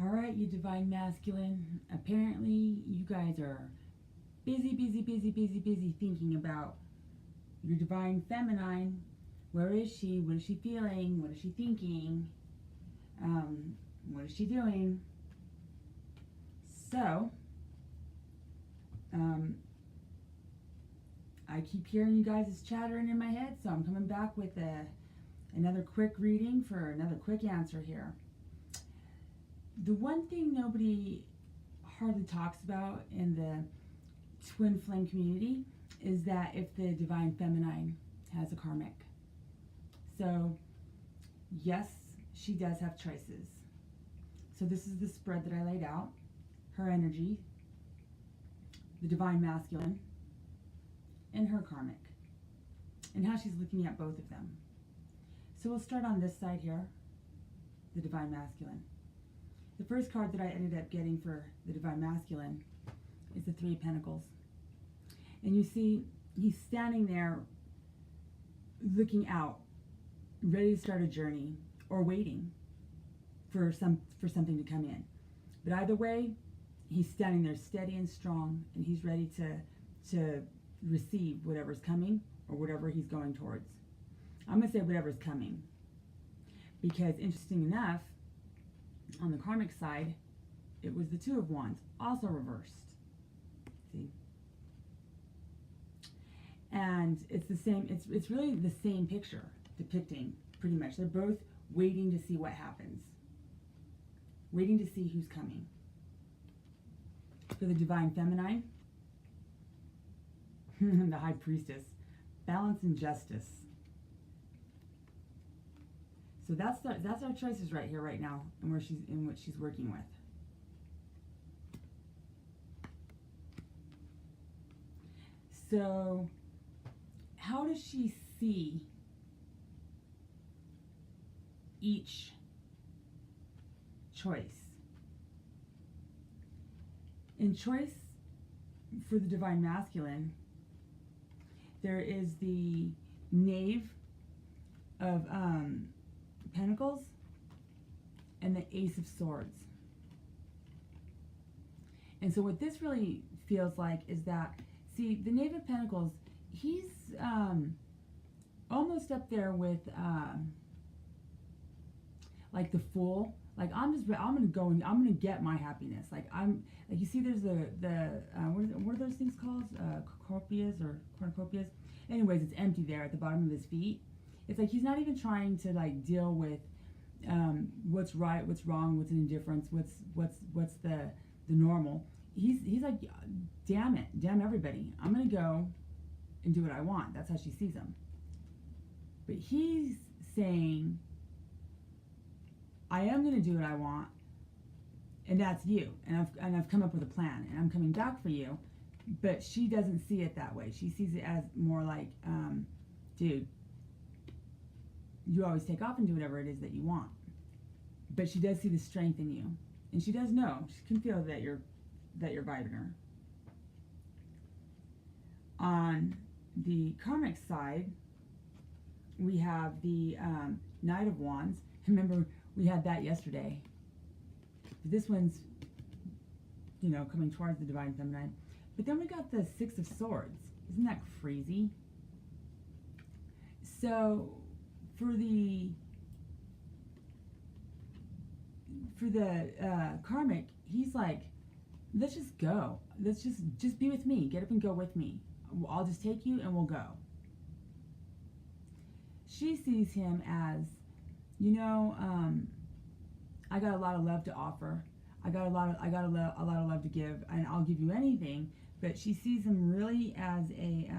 All right, you divine masculine. Apparently, you guys are busy, busy, busy, busy, busy thinking about your divine feminine. Where is she? What is she feeling? What is she thinking? What is she doing? So, I keep hearing you guys chattering in my head, so I'm coming back with another quick reading for another quick answer here. The one thing nobody hardly talks about in the twin flame community is that if the divine feminine has a karmic. So, yes, she does have choices. So this is the spread that I laid out. Her energy, the divine masculine, and her karmic, and how she's looking at both of them. So we'll start on this side here, the divine masculine. The first card that I ended up getting for the divine masculine is the Three of Pentacles. And you see, he's standing there looking out, ready to start a journey, or waiting for something to come in. But either way, he's standing there steady and strong, and he's ready to receive whatever's coming or whatever he's going towards. I'm going to say whatever's coming, because interesting enough, on the karmic side, it was the Two of Wands, also reversed. See? And it's the same, it's really the same picture depicting pretty much. They're both waiting to see what happens. Waiting to see who's coming. For the divine feminine, the high priestess, balance and justice. So that's our choices right here, right now, and what she's working with. So, how does she see each choice? In choice for the divine masculine, there is the Knave of Pentacles and the Ace of Swords. And so what this really feels like is that, see, the Knave of Pentacles, he's almost up there with like the Fool. Like, I'm gonna go and I'm gonna get my happiness. Like, you see, there's what are those things called? Cornucopias or cornucopias. Anyways, it's empty there at the bottom of his feet. It's like he's not even trying to like deal with what's right, what's wrong, what's an indifference, what's the normal. He's like, damn it, damn everybody. I'm gonna go and do what I want. That's how she sees him. But he's saying, I am going to do what I want, and that's you. And I've come up with a plan, and I'm coming back for you. But she doesn't see it that way. She sees it as more like, dude, you always take off and do whatever it is that you want. But she does see the strength in you, and she does know. She can feel that you're vibing her. On the karmic side, we have the Knight of Wands. Remember, we had that yesterday. This one's, coming towards the divine feminine. But then we got the Six of Swords. Isn't that crazy? So for the karmic, he's like, let's just go. Let's just be with me. Get up and go with me. I'll just take you and we'll go. She sees him as, I got a lot of love to offer. I got a lot of love to give, and I'll give you anything. But she sees him really as a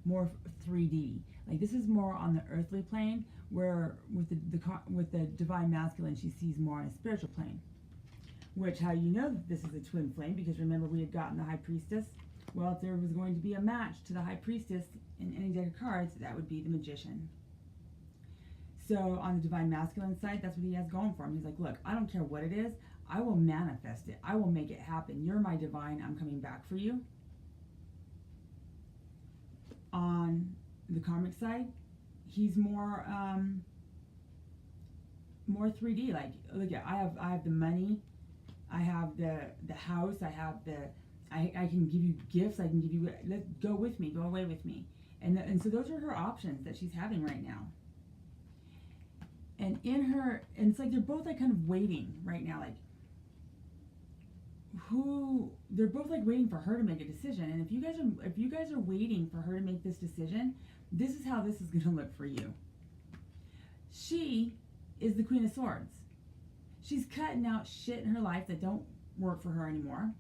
more 3D. Like, this is more on the earthly plane, where with the divine masculine, she sees more on a spiritual plane. Which, how you know that this is a twin flame? Because remember, we had gotten the high priestess. Well, if there was going to be a match to the high priestess in any deck of cards, that would be the magician. So on the divine masculine side, that's what he has going for him. He's like, look, I don't care what it is. I will manifest it. I will make it happen. You're my divine. I'm coming back for you. On the karmic side, he's more 3D. Like, look, I have the money. I have the house. I have I can give you gifts. I can give you, go with me, go away with me. And so those are her options that she's having right now. And and it's like they're both like kind of waiting right now, like they're both like waiting for her to make a decision. And if you guys are waiting for her to make this decision, this is how this is going to look for you. She is the Queen of Swords. She's cutting out shit in her life that don't work for her anymore.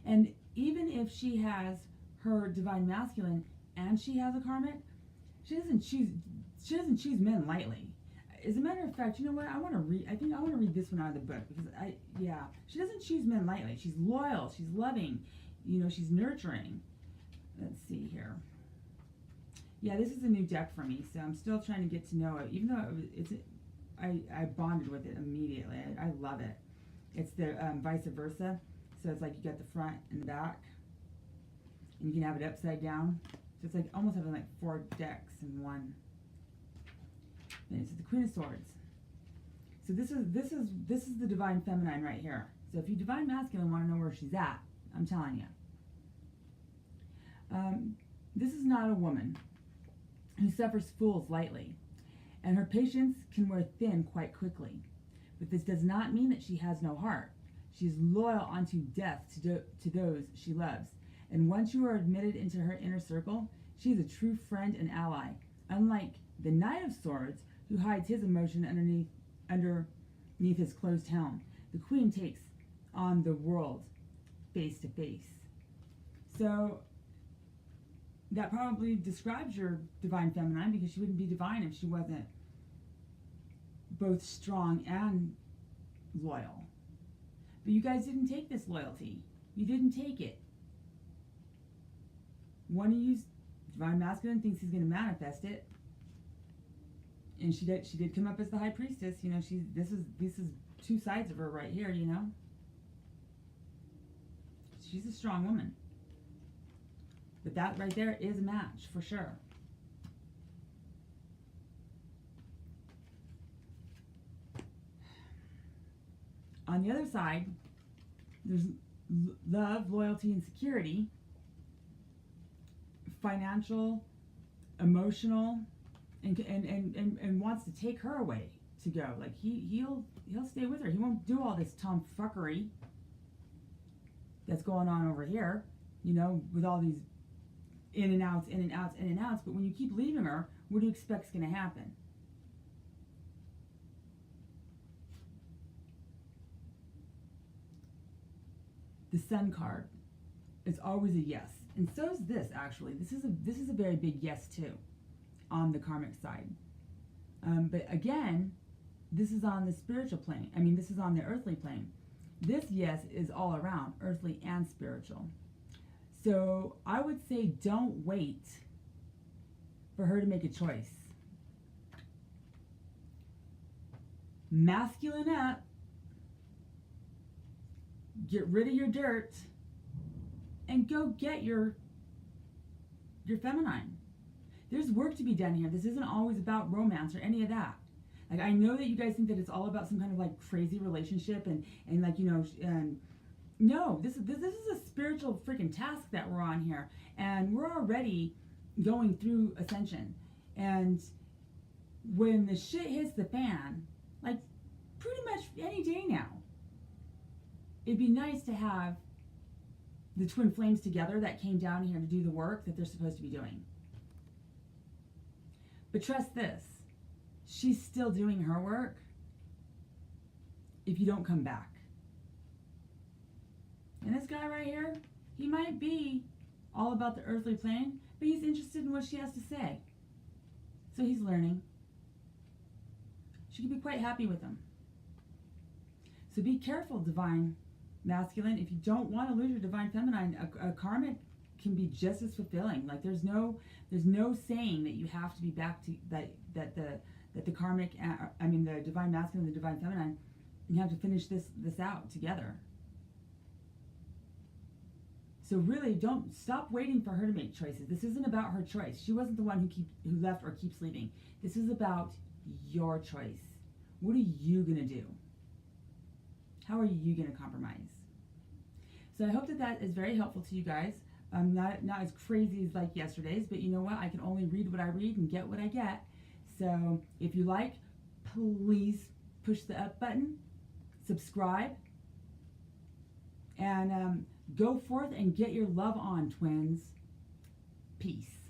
And even if she has her divine masculine and she has a karmic, she doesn't choose men lightly. As a matter of fact, you know what? I want to read this one out of the book because she doesn't choose men lightly. She's loyal, she's loving, she's nurturing. Let's see here. Yeah, this is a new deck for me, so I'm still trying to get to know it. Even though I bonded with it immediately. I love it. It's the vice versa. So it's like you got the front and the back, and you can have it upside down. So it's like almost having like 4 decks in one. And it's the Queen of Swords. So this is the divine feminine right here. So if you divine masculine want to know where she's at, I'm telling you. This is not a woman who suffers fools lightly, and her patience can wear thin quite quickly. But this does not mean that she has no heart. She is loyal unto death to those she loves. And once you are admitted into her inner circle, she is a true friend and ally. Unlike the Knight of Swords, who hides his emotion underneath his closed helm, the Queen takes on the world face to face. So that probably describes your divine feminine, because she wouldn't be divine if she wasn't both strong and loyal. But you guys didn't take this loyalty. You didn't take it. One of you, divine masculine, thinks he's going to manifest it, and she did come up as the high priestess. This is 2 sides of her right here. She's a strong woman. But that right there is a match for sure. On the other side, there's love, loyalty, and security, financial, emotional, and wants to take her away to go. Like he'll stay with her. He won't do all this tomfuckery that's going on over here, with all these in and outs. But when you keep leaving her, what do you expect's going to happen? The Sun card is always a yes, and so is this. Actually, this is a very big yes too, on the karmic side. But again, this is on the spiritual plane. This is on the earthly plane. This yes is all around, earthly and spiritual. So I would say don't wait for her to make a choice. Masculine up. Get rid of your dirt and go get your feminine. There's work to be done here. This isn't always about romance or any of that. Like, I know that you guys think that it's all about some kind of like crazy relationship and like, no, this is a spiritual freaking task that we're on here, and we're already going through Acsention. And when the shit hits the fan, like pretty much any day now, it'd be nice to have the twin flames together that came down here to do the work that they're supposed to be doing. But trust this, she's still doing her work if you don't come back. And this guy right here, he might be all about the earthly plane, but he's interested in what she has to say. So he's learning. She could be quite happy with him. So be careful, divine masculine. If you don't want to lose your divine feminine, a karmic can be just as fulfilling. Like there's no saying that you have to be back to that the karmic, the divine masculine and the divine feminine, you have to finish this out together. So really, don't stop waiting for her to make choices. This isn't about her choice. She wasn't the one who left or keeps leaving. This is about your choice. What are you gonna do? How are you going to compromise? So I hope that that is very helpful to you guys. Not as crazy as like yesterday's, but you know what? I can only read what I read and get what I get. So if you like, please push the up button, subscribe, and go forth and get your love on, twins. Peace.